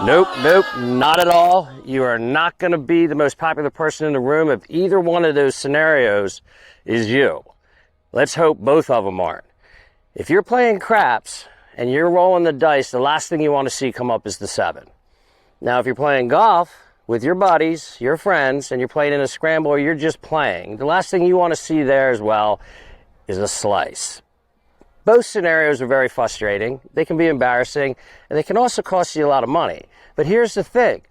Nope, nope, not at all. You are not going to be the most popular person in the room if either one of those scenarios is you. Let's hope both of them aren't. If you're playing craps and you're rolling the dice, the last thing you want to see come up is the 7. Now, if you're playing golf with your buddies, your friends, and you're playing in a scramble or you're just playing, the last thing you want to see there as well is a slice. Both scenarios are very frustrating. They can be embarrassing, and they can also cost you a lot of money. But here's the thing.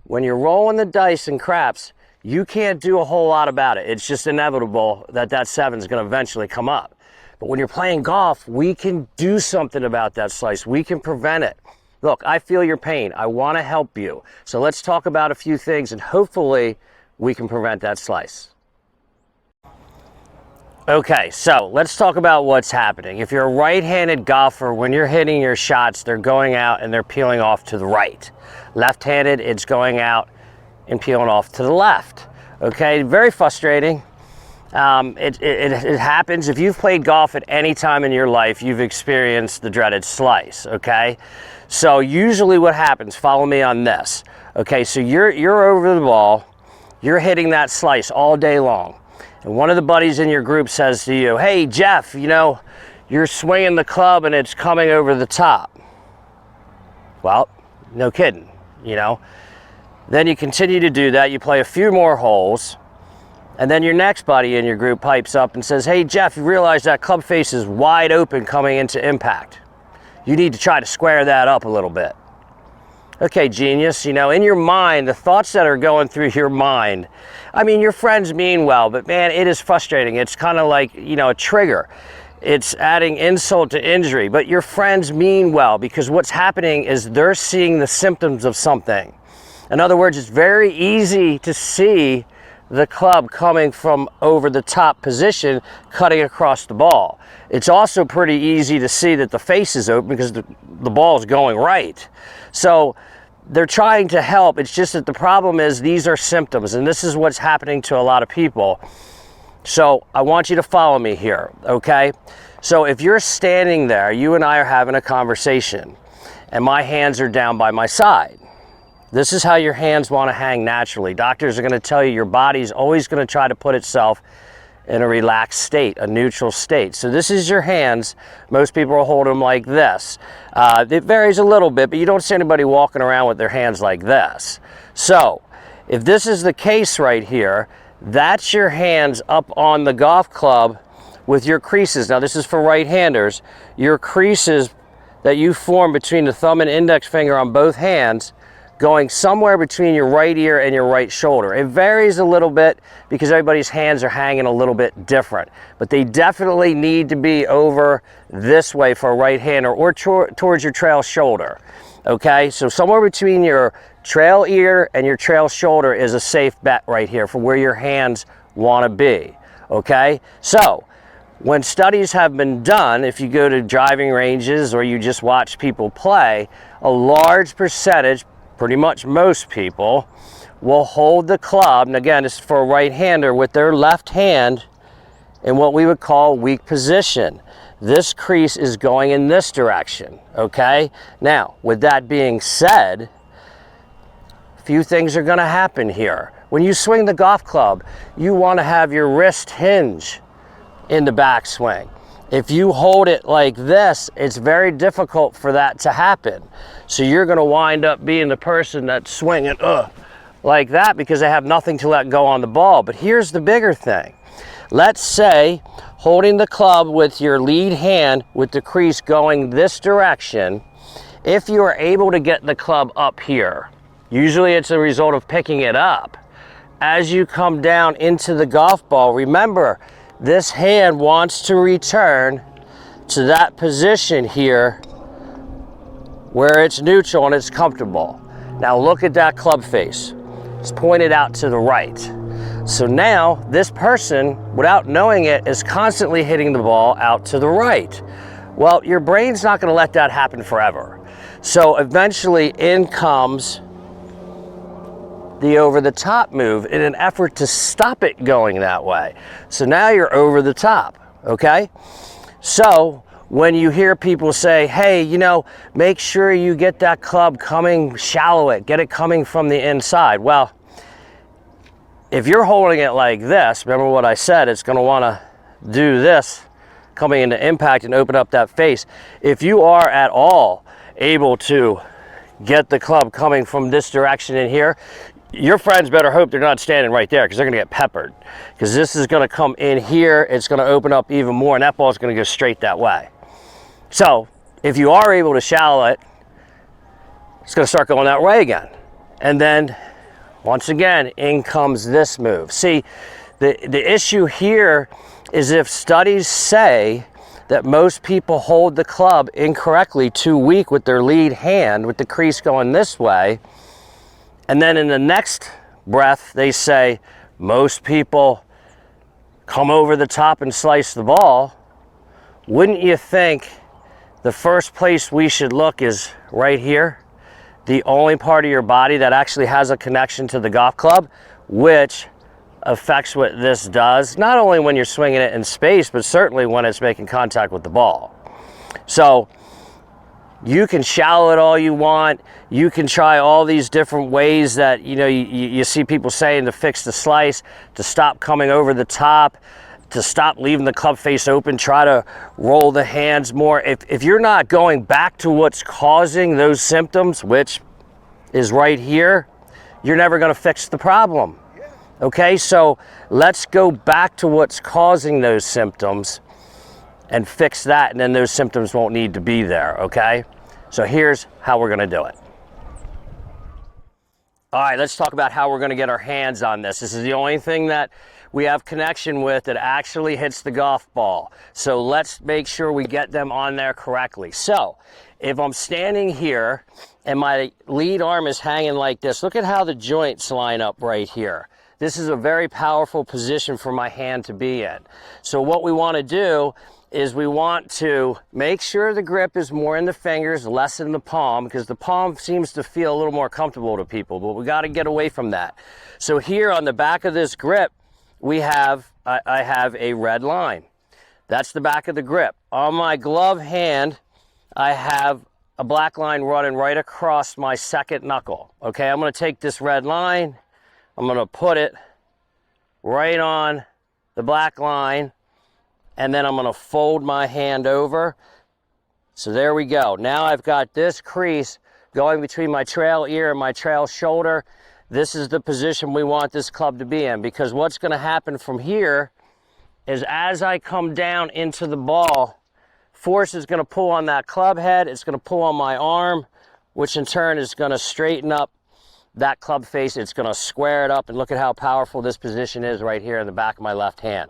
When you're rolling the dice in craps, you can't do a whole lot about it. It's just inevitable that that 7 is going to eventually come up. But when you're playing golf, we can do something about that slice. We can prevent it. Look, I feel your pain. I want to help you. So let's talk about a few things, and hopefully we can prevent that slice. Okay, so let's talk about what's happening. If you're a right-handed golfer, when you're hitting your shots, they're going out and they're peeling off to the right. Left-handed, it's going out and peeling off to the left. Okay, very frustrating. It happens. If you've played golf at any time in your life, you've experienced the dreaded slice, okay? So usually what happens, follow me on this. Okay, so you're over the ball, you're hitting that slice all day long. And one of the buddies in your group says to you, hey, Jeff, you know, you're swinging the club and it's coming over the top. Well, no kidding, you know. Then you continue to do that. You play a few more holes. And then your next buddy in your group pipes up and says, hey, Jeff, you realize that club face is wide open coming into impact. You need to try to square that up a little bit. Okay, genius, you know, in your mind, the thoughts that are going through your mind, I mean, your friends mean well, but man, it is frustrating. It's kind of like, you know, a trigger. It's adding insult to injury, but your friends mean well because what's happening is they're seeing the symptoms of something. In other words, it's very easy to see the club coming from over the top position, cutting across the ball. It's also pretty easy to see that the face is open because the ball is going right. So they're trying to help. It's just that the problem is these are symptoms, and this is what's happening to a lot of people. So I want you to follow me here, okay? So if you're standing there, you and I are having a conversation, and my hands are down by my side. This is how your hands want to hang naturally. Doctors are going to tell you your body's always going to try to put itself in a relaxed state, a neutral state. So this is your hands. Most people will hold them like this. It varies a little bit, but you don't see anybody walking around with their hands like this. So if this is the case right here, that's your hands up on the golf club with your creases. Now this is for right-handers. Your creases that you form between the thumb and index finger on both hands going somewhere between your right ear and your right shoulder. It varies a little bit because everybody's hands are hanging a little bit different, but they definitely need to be over this way for a right-hander or towards your trail shoulder, okay? So somewhere between your trail ear and your trail shoulder is a safe bet right here for where your hands want to be, okay? So when studies have been done, if you go to driving ranges or you just watch people play, a large percentage, pretty much most people, will hold the club, and again, this is for a right-hander, with their left hand in what we would call weak position. This crease is going in this direction, okay? Now, with that being said, a few things are going to happen here. When you swing the golf club, you want to have your wrist hinge in the backswing. If you hold it like this, it's very difficult for that to happen. So you're going to wind up being the person that's swinging like that because they have nothing to let go on the ball. But here's the bigger thing. Let's say holding the club with your lead hand with the crease going this direction, if you are able to get the club up here, usually it's a result of picking it up. As you come down into the golf ball, remember, this hand wants to return to that position here where it's neutral and it's comfortable. Now look at that club face. It's pointed out to the right. So now this person, without knowing it, is constantly hitting the ball out to the right. Well, your brain's not going to let that happen forever. So eventually in comes the over-the-top move in an effort to stop it going that way. So now you're over the top, okay? So when you hear people say, hey, you know, make sure you get that club coming, shallow it, get it coming from the inside. Well, if you're holding it like this, remember what I said, it's going to want to do this coming into impact and open up that face. If you are at all able to get the club coming from this direction in here, your friends better hope they're not standing right there, because they're going to get peppered, because this is going to come in here, it's going to open up even more, and that ball is going to go straight that way. So if you are able to shallow it, it's going to start going that way again. And then once again, in comes this move. See, the issue here is if studies say that most people hold the club incorrectly, too weak with their lead hand, with the crease going this way, and then in the next breath they say most people come over the top and slice the ball, wouldn't you think the first place we should look is right here? The only part of your body that actually has a connection to the golf club, which affects what this does, not only when you're swinging it in space, but certainly when it's making contact with the ball. So you can shallow it all you want. You can try all these different ways that, you know, you see people saying to fix the slice, to stop coming over the top, to stop leaving the club face open, try to roll the hands more. If you're not going back to what's causing those symptoms, which is right here, you're never going to fix the problem. Okay, so let's go back to what's causing those symptoms and fix that, and then those symptoms won't need to be there, okay? So here's how we're going to do it. All right, let's talk about how we're going to get our hands on this. This is the only thing that we have connection with that actually hits the golf ball. So let's make sure we get them on there correctly. So if I'm standing here and my lead arm is hanging like this, look at how the joints line up right here. This is a very powerful position for my hand to be in. So what we want to do is we want to make sure the grip is more in the fingers, less in the palm, because the palm seems to feel a little more comfortable to people, but we got to get away from that. So here on the back of this grip, we have, I have a red line. That's the back of the grip. On my glove hand, I have a black line running right across my second knuckle. Okay, I'm going to take this red line, I'm going to put it right on the black line, and then I'm going to fold my hand over. So there we go. Now I've got this crease going between my trail ear and my trail shoulder. This is the position we want this club to be in, because what's going to happen from here is as I come down into the ball, force is going to pull on that club head, it's going to pull on my arm, which in turn is going to straighten up that club face, it's going to square it up, and look at how powerful this position is right here in the back of my left hand.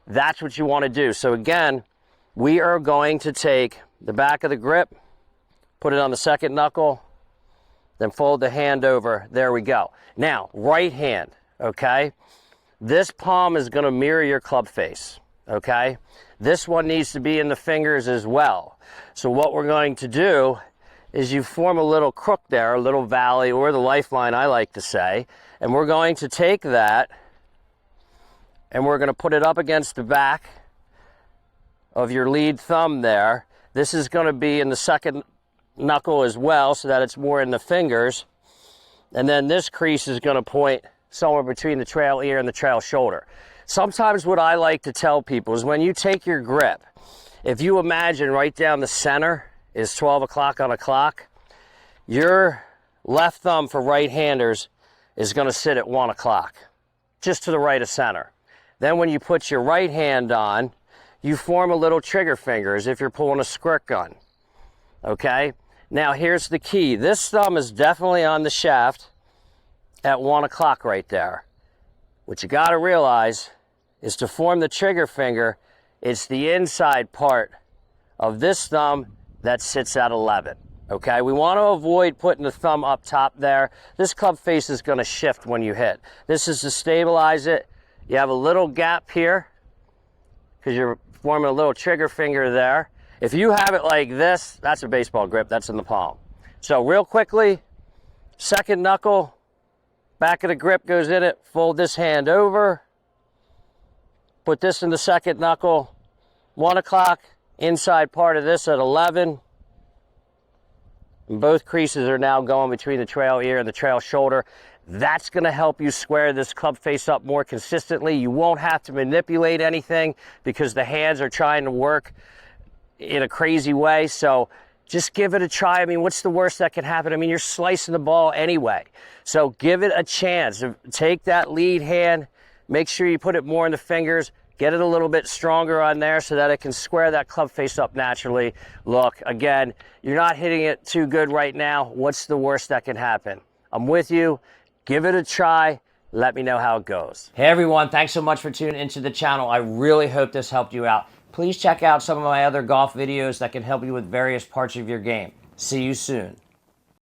That's what you want to do. So again, we are going to take the back of the grip, put it on the second knuckle, then fold the hand over. There we go. Now, right hand, okay? This palm is going to mirror your club face, okay? This one needs to be in the fingers as well. So what we're going to do is you form a little crook there, a little valley, or the lifeline I like to say, and we're going to take that and we're going to put it up against the back of your lead thumb there. This is going to be in the second knuckle as well, so that it's more in the fingers. And then this crease is going to point somewhere between the trail ear and the trail shoulder. Sometimes what I like to tell people is when you take your grip, if you imagine right down the center is 12 o'clock on a clock, your left thumb for right-handers is going to sit at 1 o'clock, just to the right of center. Then when you put your right hand on, you form a little trigger finger as if you're pulling a squirt gun, okay? Now here's the key. This thumb is definitely on the shaft at 1 o'clock right there. What you got to realize is to form the trigger finger, it's the inside part of this thumb that sits at 11, okay? We want to avoid putting the thumb up top there. This club face is going to shift when you hit. This is to stabilize it. You have a little gap here because you're forming a little trigger finger there. If you have it like this, that's a baseball grip, that's in the palm. So real quickly, second knuckle, back of the grip goes in it, fold this hand over, put this in the second knuckle, 1 o'clock, inside part of this at 11. And both creases are now going between the trail ear and the trail shoulder. That's going to help you square this club face up more consistently. You won't have to manipulate anything because the hands are trying to work in a crazy way. So just give it a try. I mean, what's the worst that can happen? I mean, you're slicing the ball anyway. So give it a chance. Take that lead hand, make sure you put it more in the fingers, get it a little bit stronger on there so that it can square that club face up naturally. Look, again, you're not hitting it too good right now. What's the worst that can happen? I'm with you. Give it a try. Let me know how it goes. Hey everyone, thanks so much for tuning into the channel. I really hope this helped you out. Please check out some of my other golf videos that can help you with various parts of your game. See you soon.